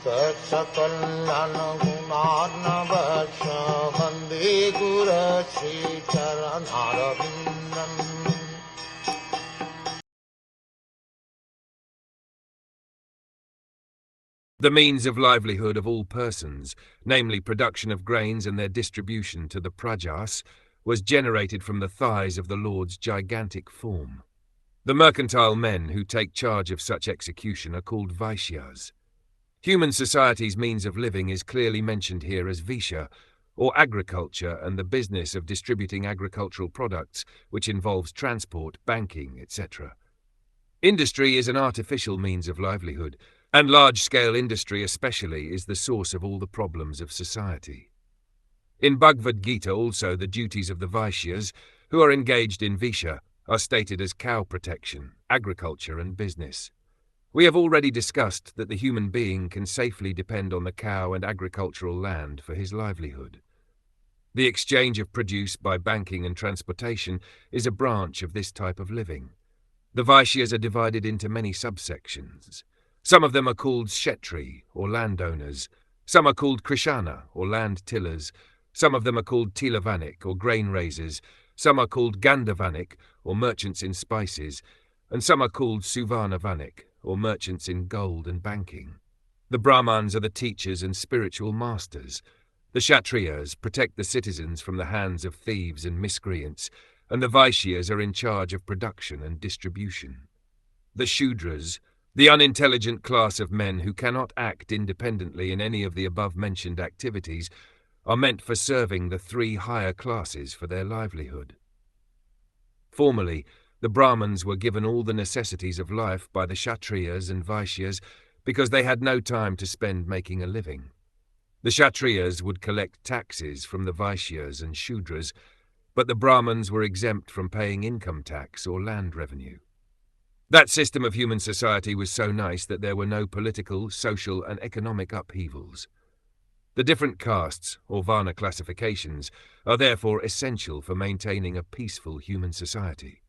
Saksakallan gunarnavasya Vande Guru Sri Charanaravindan. The means of livelihood of all persons, namely production of grains and their distribution to the prajas, was generated from the thighs of the Lord's gigantic form. The mercantile men who take charge of such execution are called Vaisyas. Human society's means of living is clearly mentioned here as Visha, or agriculture and the business of distributing agricultural products, which involves transport, banking, etc. Industry is an artificial means of livelihood, and large-scale industry especially is the source of all the problems of society. In Bhagavad Gita also the duties of the Vaishyas, who are engaged in Visha, are stated as cow protection, agriculture and business. We have already discussed that the human being can safely depend on the cow and agricultural land for his livelihood. The exchange of produce by banking and transportation is a branch of this type of living. The Vaishyas are divided into many subsections. Some of them are called Kshetri, or landowners. Some are called Krishana, or land tillers. Some of them are called Tilavanik, or grain raisers. Some are called Gandhavanik, or merchants in spices. And some are called Suvarnavanik, or merchants in gold and banking. The Brahmans are the teachers and spiritual masters. The Kshatriyas protect the citizens from the hands of thieves and miscreants, and the Vaishyas are in charge of production and distribution. The Shudras, the unintelligent class of men who cannot act independently in any of the above-mentioned activities, are meant for serving the three higher classes for their livelihood. Formerly, the Brahmins were given all the necessities of life by the Kshatriyas and Vaishyas because they had no time to spend making a living. The Kshatriyas would collect taxes from the Vaishyas and Shudras, but the Brahmins were exempt from paying income tax or land revenue. That system of human society was so nice that there were no political, social, and economic upheavals. The different castes, or Varna classifications, are therefore essential for maintaining a peaceful human society.